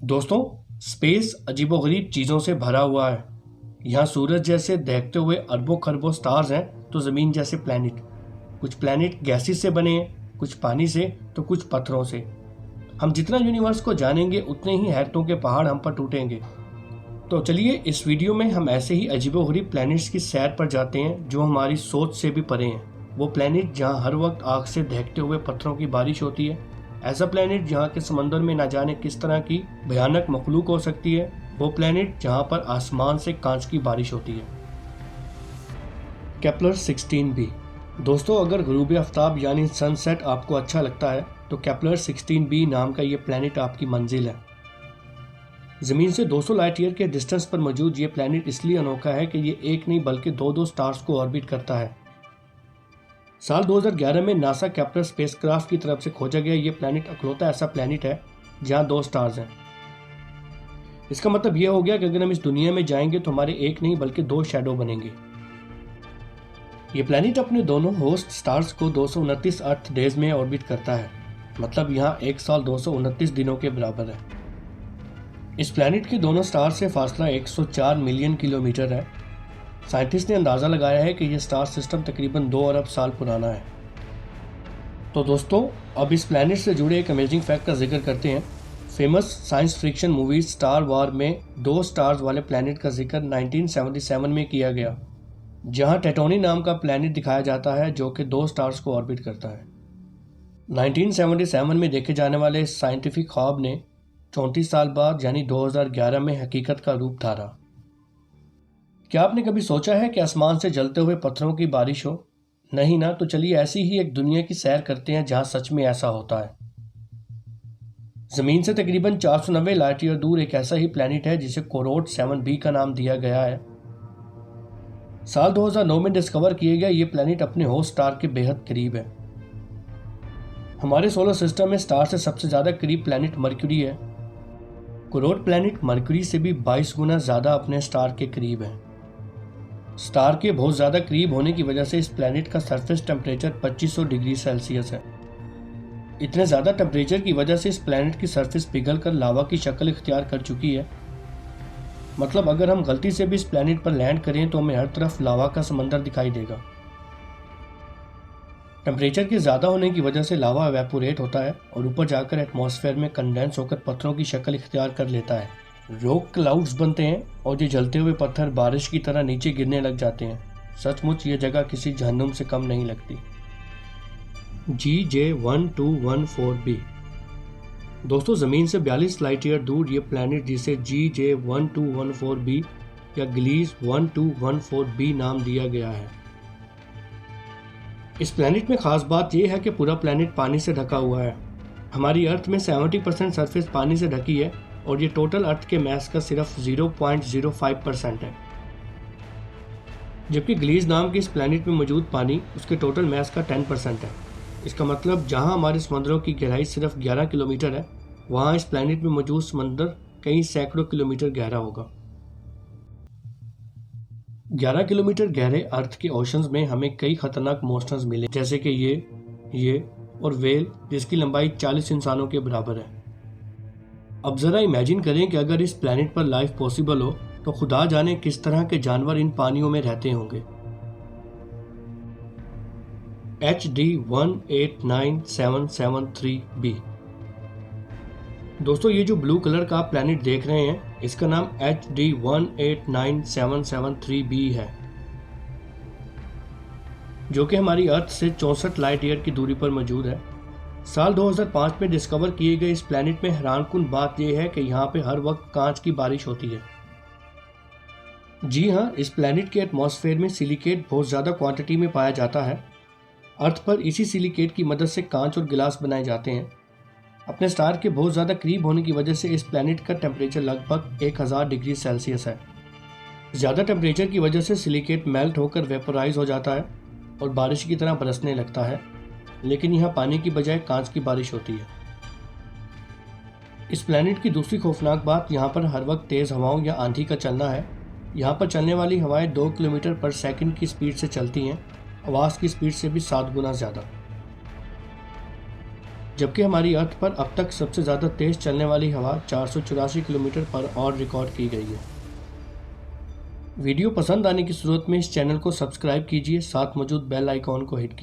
दोस्तों, स्पेस अजीबोगरीब चीज़ों से भरा हुआ है। यहाँ सूरज जैसे दहकते हुए अरबों खरबों स्टार्स हैं, तो ज़मीन जैसे प्लैनेट। कुछ प्लैनेट गैसेस से बने हैं, कुछ पानी से तो कुछ पत्थरों से। हम जितना यूनिवर्स को जानेंगे उतने ही हैरतों के पहाड़ हम पर टूटेंगे। तो चलिए इस वीडियो में हम ऐसे ही अजीबोगरीब प्लैनेट्स की सैर पर जाते हैं जो हमारी सोच से भी परे हैं। वो प्लैनेट जहाँ हर वक्त आग से दहकते हुए पत्थरों की बारिश होती है। ऐसा प्लैनेट जहाँ के समंदर में ना जाने किस तरह की भयानक मखलूक हो सकती है। वो प्लैनेट जहाँ पर आसमान से कांच की बारिश होती है। Kepler 16b। दोस्तों, अगर गुरूब आफ्ताब यानी सनसेट आपको अच्छा लगता है तो केपलर 16b नाम का ये प्लैनेट आपकी मंजिल है। ज़मीन से 200 लाइट ईयर के डिस्टेंस पर मौजूद ये प्लैनेट इसलिए अनोखा है कि ये एक नहीं बल्कि दो स्टार्स को ऑर्बिट करता है। साल 2011 में नासा केपलर स्पेसक्राफ्ट की तरफ से खोजा गया ये प्लैनेट अकलौता ऐसा प्लैनेट है जहां 2 स्टार्स हैं। इसका मतलब यह हो गया कि अगर हम इस दुनिया में जाएंगे तो हमारे एक नहीं बल्कि 2 शैडो बनेंगे। ये प्लैनेट अपने दोनों होस्ट स्टार्स को 229 अर्थ डेज में ऑर्बिट करता है। मतलब यहाँ एक साल 229 दिनों के बराबर है। इस प्लैनेट के दोनों स्टार से फासला 104 मिलियन किलोमीटर है। साइंटिस्ट ने अंदाज़ा लगाया है कि यह स्टार सिस्टम तकरीबन 2 अरब साल पुराना है। तो दोस्तों, अब इस प्लैनेट से जुड़े एक अमेजिंग फैक्ट का जिक्र करते हैं। Famous science fiction movies Star War में 2 स्टार्स वाले प्लैनेट का जिक्र 1977 में किया गया, जहां टेटोनी नाम का प्लैनेट दिखाया जाता है जो कि 2 स्टार्स को ऑर्बिट करता है। 1977 में देखे जाने वाले इस साइंटिफिक ख्वाब ने 34 साल बाद यानी 2011 में हकीकत का रूप धारा। क्या आपने कभी सोचा है कि आसमान से जलते हुए पत्थरों की बारिश हो? नहीं ना? तो चलिए ऐसी ही एक दुनिया की सैर करते हैं जहां सच में ऐसा होता है। जमीन से तकरीबन 490 लाइट ईयर दूर एक ऐसा ही प्लैनेट है जिसे कोरोड 7b का नाम दिया गया है। साल 2009 में डिस्कवर किए गए ये प्लैनेट अपने होस्ट स्टार के बेहद करीब है। हमारे सोलर सिस्टम में स्टार से सबसे ज्यादा करीब प्लैनेट मरक्यूरी है। कोरोड प्लैनेट मरक्यूरी से भी 22 गुना ज्यादा अपने स्टार के करीब है। स्टार के बहुत ज़्यादा करीब होने की वजह से इस प्लैनेट का सरफेस टेम्परेचर 2500 डिग्री सेल्सियस है। इतने ज़्यादा टेम्परेचर की वजह से इस प्लैनेट की सरफेस पिघल कर लावा की शक्ल इख्तियार कर चुकी है। मतलब अगर हम गलती से भी इस प्लैनेट पर लैंड करें तो हमें हर तरफ लावा का समंदर दिखाई देगा। टेम्परेचर के ज़्यादा होने की वजह से लावा एवेपोरेट होता है और ऊपर जाकर एटमॉस्फेयर में कंडेंस होकर पत्थरों की शक्ल इख्तियार कर लेता है। रॉक क्लाउड्स बनते हैं और ये जलते हुए पत्थर बारिश की तरह नीचे गिरने लग जाते हैं। सचमुच ये जगह किसी जहन्नुम से कम नहीं लगती। GJ1214b। दोस्तों, ज़मीन से 42 लाइट ईयर दूर ये प्लैनेट जिसे GJ1214b या ग्लीज 1214b नाम दिया गया है। इस प्लैनेट में खास बात यह है कि पूरा प्लैनेट पानी से ढका हुआ है। हमारी अर्थ में 70% सरफेस पानी से ढकी है और ये टोटल अर्थ के मैस का सिर्फ 0.05% है। जबकि ग्लीज नाम के इस प्लैनेट में मौजूद पानी उसके टोटल मैस का 10% है। इसका मतलब जहां हमारे समंदरों की गहराई सिर्फ 11 किलोमीटर है, वहां इस प्लैनेट में मौजूद समंदर कई सैकड़ों किलोमीटर गहरा होगा। 11 किलोमीटर गहरे अर्थ के ओशंस में हमें कई खतरनाक मॉन्स्टर्स मिले, जैसे कि ये और व्हेल जिसकी लंबाई 40 इंसानों के बराबर है। अब जरा इमेजिन करें कि अगर इस प्लैनेट पर लाइफ पॉसिबल हो तो खुदा जाने किस तरह के जानवर इन पानियों में रहते होंगे। HD 189773b। दोस्तों, ये जो ब्लू कलर का आप प्लैनेट देख रहे हैं इसका नाम HD 189773b है, जो कि हमारी अर्थ से 64 लाइट ईयर की दूरी पर मौजूद है। साल 2005 में डिस्कवर किए गए इस प्लैनेट में हैरानकुन बात यह है कि यहाँ पे हर वक्त कांच की बारिश होती है। जी हाँ, इस प्लैनेट के एटमॉस्फेयर में सिलिकेट बहुत ज़्यादा क्वांटिटी में पाया जाता है। अर्थ पर इसी सिलिकेट की मदद से कांच और गिलास बनाए जाते हैं। अपने स्टार के बहुत ज़्यादा करीब होने की वजह से इस प्लैनेट का टेम्परेचर लगभग 1000 डिग्री सेल्सियस है। ज़्यादा टेम्परेचर की वजह से सिलिकेट मेल्ट होकर वेपोराइज हो जाता है और बारिश की तरह बरसने लगता है, लेकिन यहाँ पानी की बजाय कांच की बारिश होती है। इस प्लैनेट की दूसरी खौफनाक बात यहाँ पर हर वक्त तेज़ हवाओं या आंधी का चलना है। यहाँ पर चलने वाली हवाएं 2 किलोमीटर पर सेकंड की स्पीड से चलती हैं, आवाज़ की स्पीड से भी 7 गुना ज़्यादा। जबकि हमारी अर्थ पर अब तक सबसे ज़्यादा तेज़ चलने वाली हवा 484 किलोमीटर पर और रिकॉर्ड की गई है। वीडियो पसंद आने की सूरत में इस चैनल को सब्सक्राइब कीजिए, साथ मौजूद बेल आइकॉन को हिट कीजिए।